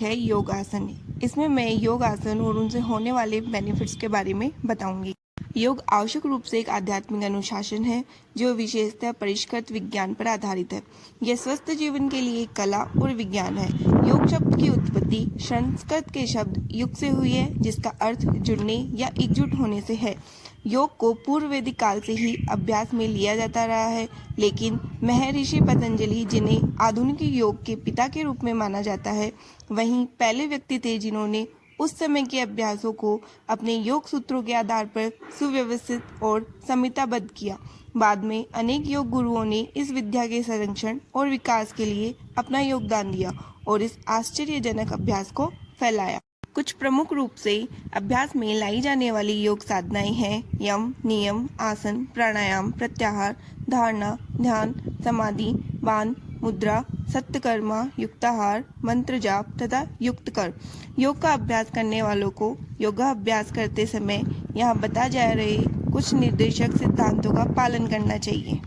है योग आसन। इसमें मैं योग आसन और उनसे होने वाले बेनिफिट्स के बारे में बताऊंगी। योग आवश्यक रूप से एक आध्यात्मिक अनुशासन है जो विशेषतः परिष्कृत विज्ञान पर आधारित है। यह स्वस्थ जीवन के लिए एक कला और विज्ञान है। योग शब्द की उत्पत्ति संस्कृत के शब्द युग से हुई है, जिसका अर्थ जुड़ने या एकजुट होने से है। योग को पूर्व वैदिक काल से ही अभ्यास में लिया जाता रहा है, लेकिन महर्षि पतंजलि, जिन्हें आधुनिक योग के पिता के रूप में माना जाता है, वहीं पहले व्यक्ति थे जिन्होंने उस समय के अभ्यासों को अपने योग सूत्रों के आधार पर सुव्यवस्थित और संहिताबद्ध किया। बाद में अनेक योग गुरुओं ने इस विद्या के संरक्षण और विकास के लिए अपना योगदान दिया और इस आश्चर्यजनक अभ्यास को फैलाया। कुछ प्रमुख रूप से अभ्यास में लाई जाने वाली योग साधनाएं हैं यम, नियम, आसन, प्राणायाम, प्रत्याहार, धारणा, ध्यान, समाधि, बाण, मुद्रा, सत्यकर्मा, युक्ताहार, मंत्र जाप तथा युक्त कर। योग का अभ्यास करने वालों को योगाभ्यास करते समय यहाँ बता जा रहे कुछ निर्देशक सिद्धांतों का पालन करना चाहिए।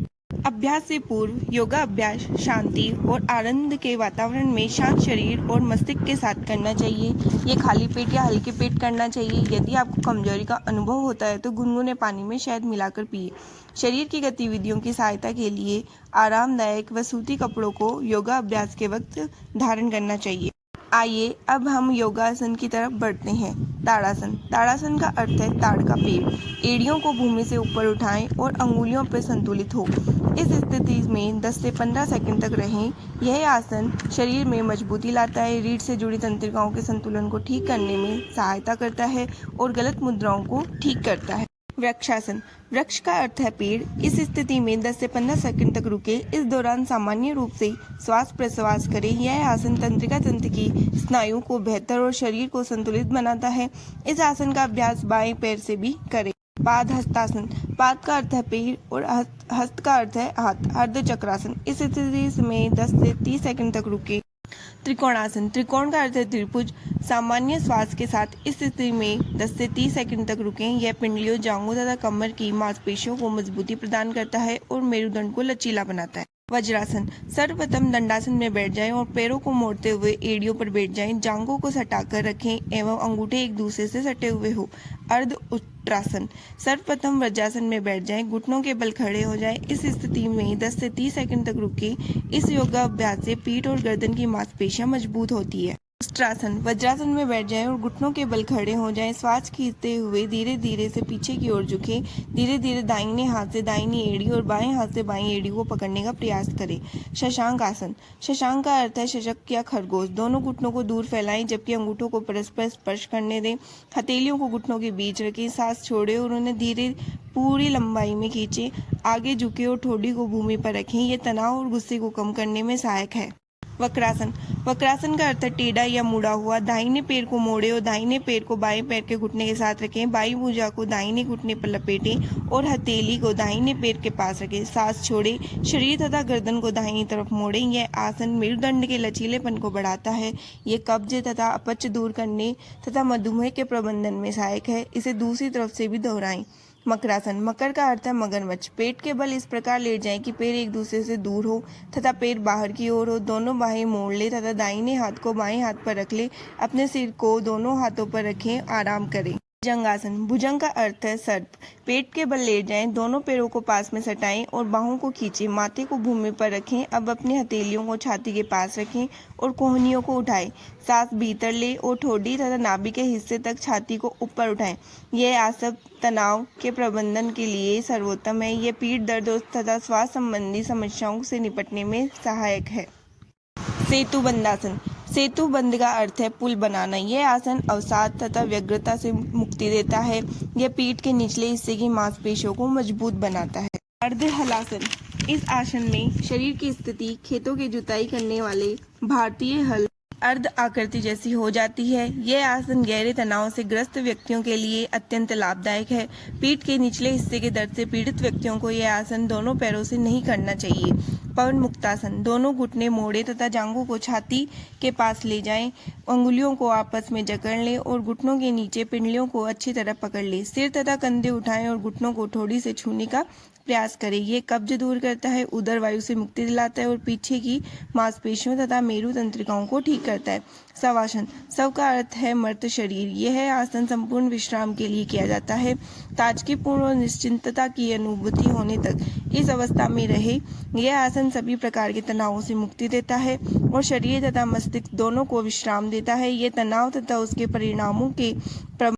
अभ्यास से पूर्व योगाभ्यास शांति और आनंद के वातावरण में शांत शरीर और मस्तिष्क के साथ करना चाहिए। ये खाली पेट या हल्के पेट करना चाहिए। यदि आपको कमजोरी का अनुभव होता है तो गुनगुने पानी में शहद मिलाकर पिए। शरीर की गतिविधियों की सहायता के लिए आरामदायक व सूती कपड़ों को योगा अभ्यास के वक्त धारण करना चाहिए। आइए अब हम योगासन की तरफ बढ़ते हैं। ताड़ासन। ताड़ासन का अर्थ है ताड़ का पेड़। एड़ियों को भूमि से ऊपर उठाएं और अंगुलियों पर संतुलित हो। इस स्थिति में 10 से 15 सेकंड तक रहें। यह आसन शरीर में मजबूती लाता है, रीढ़ से जुड़ी तंत्रिकाओं के संतुलन को ठीक करने में सहायता करता है और गलत मुद्राओं को ठीक करता है। वृक्षासन। वृक्ष का अर्थ है पेड़। इस स्थिति में 10 से 15 सेकंड तक रुके। इस दौरान सामान्य रूप से श्वास प्रश्वास करें। यह आसन तंत्रिका तंत्र की स्नायु को बेहतर और शरीर को संतुलित बनाता है। इस आसन का अभ्यास बाएं पैर से भी करें। पाद हस्तासन। पाद का अर्थ है पैर और हस्त का अर्थ है हाथ। अर्ध चक्रासन। इस स्थिति में 10 से 30 सेकंड तक रुके। त्रिकोणासन। त्रिकोण का अर्थ है त्रिभुज। सामान्य श्वास के साथ इस स्थिति में 10 से 30 सेकंड तक रुकें। यह पिंडलियों, जांघों तथा कमर की मांसपेशियों को मजबूती प्रदान करता है और मेरुदंड को लचीला बनाता है। वज्रासन। सर्वप्रथम दंडासन में बैठ जाएं और पैरों को मोड़ते हुए एड़ियों पर बैठ जाएं। जांघों को सटाकर रखें एवं अंगूठे एक दूसरे से सटे हुए हो। अर्ध उत्तरासन। सर्वप्रथम वज्रासन में बैठ जाएं, घुटनों के बल खड़े हो जाएं। इस स्थिति में 10 से 30 सेकंड तक रुके। इस योगाभ्यास से पीठ और गर्दन की मांसपेशियां मजबूत होती है। उष्ट्रासन। वज्रासन में बैठ जाएं और घुटनों के बल खड़े हो जाएं। श्वास खींचते हुए धीरे धीरे से पीछे की ओर झुकें। धीरे धीरे दाहिने हाथ से दाहिनी एड़ी और बाएं हाथ से बाईं एड़ी को पकड़ने का प्रयास करें। शशांक आसन। शशांक का अर्थ है शशक या खरगोश। दोनों घुटनों को दूर फैलाएं जबकि अंगूठों को परस्पर स्पर्श करने दें। हथेलियों को घुटनों के बीच रखें। सांस छोड़ें और उन्हें धीरे पूरी लंबाई में खींचें। आगे झुके और ठोड़ी को भूमि पर रखें। यह तनाव और गुस्से को कम करने में सहायक है। वक्रासन। वक्रासन का अर्थ है टेढ़ा या मुड़ा हुआ। दाहिने पैर को मोड़े और दाहिने पैर को बाएं पैर के घुटने के साथ रखें। बाईं भुजा को दाहिने घुटने पर लपेटें और हथेली को दाहिने पैर के पास रखें। सांस छोड़ें। शरीर तथा गर्दन को दाहिनी तरफ मोड़ें। यह आसन मेरुदंड के लचीलेपन को बढ़ाता है। यह कब्ज तथा अपच दूर करने तथा मधुमेह के प्रबंधन में सहायक है। इसे दूसरी तरफ से भी दोहराएं। मकरासन। मकर का अर्थ है मगरमच्छ। पेट के बल इस प्रकार लेट जाएं कि पैर एक दूसरे से दूर हो तथा पैर बाहर की ओर हो। दोनों बाहें मोड़ ले तथा दाहिने हाथ को बाएं हाथ पर रख ले। अपने सिर को दोनों हाथों पर रखें। आराम करें। भुजंगासन। भुजंग का अर्थ है सर्प। पेट के बल लेट जाएं, दोनों पैरों को पास में सटाएं और बाहों को खींचें। माथे को भूमि पर रखें। अब अपनी हथेलियों को छाती के पास रखें और कोहनियों को उठाएं। सांस भीतर ले और ठोड़ी तथा नाभि के हिस्से तक छाती को ऊपर उठाएं। यह आसन तनाव के प्रबंधन के लिए सर्वोत्तम है। यह पीठ दर्द तथा श्वास संबंधी समस्याओं से निपटने में सहायक है। सेतु बंधासन। सेतु बंध का अर्थ है पुल बनाना। यह आसन अवसाद तथा व्यग्रता से मुक्ति देता है। यह पीठ के निचले हिस्से की मांसपेशियों को मजबूत बनाता है। अर्ध हलासन। इस आसन में शरीर की स्थिति खेतों की जुताई करने वाले भारतीय हल अर्ध आकृति जैसी हो जाती है। यह आसन गहरे तनाव से ग्रस्त व्यक्तियों के लिए अत्यंत लाभदायक है। पीठ के निचले हिस्से के दर्द से पीड़ित व्यक्तियों को यह आसन दोनों पैरों से नहीं करना चाहिए। पवन मुक्तासन। दोनों घुटने मोड़े तथा जांघों को छाती के पास ले जाएं। अंगुलियों को आपस में जकड़ लें और घुटनों के नीचे पिंडलियों को अच्छी तरह पकड़ लें। सिर तथा कंधे उठाएं और घुटनों को ठोड़ी से छूने का प्रयास करें। ये कब्ज दूर करता है, उदर वायु से मुक्ति दिलाता है और पीछे की मांसपेशियों तथा मेरु तंत्रिकाओं को ठीक करता है। शवासन। शव का अर्थ है मृत शरीर। यह आसन संपूर्ण विश्राम के लिए किया जाता है। ताजगीपूर्ण और निश्चिंतता की अनुभूति होने तक इस अवस्था में रहे। यह आसन सभी प्रकार के तनावों से मुक्ति देता है और शरीर तथा मस्तिष्क दोनों को विश्राम देता है। यह तनाव तथा उसके परिणामों के